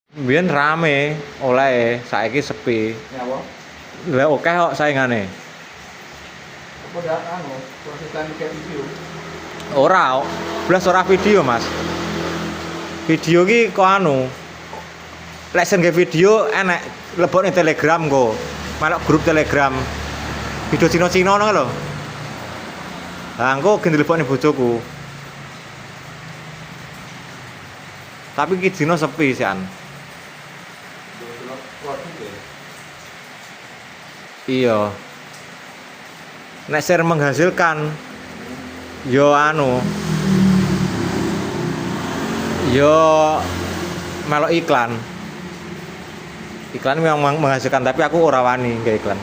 Biyen rame oleh, saiki sepi. Ya apa? Lah akeh kok saingane. Apa dah konsistensi kayak video. Ora, blas ora video, Mas. Video ki kok lek sing nge video enek lebokne Telegram kok. Melok grup Telegram. Video Cina-Cina ngono lho. Lah engko gen dilebokne bojoku. Tapi ki dino sepi sian. Iya. Nek share menghasilkan yo yo melok iklan. Iklan memang menghasilkan tapi aku ora wani nggak iklan.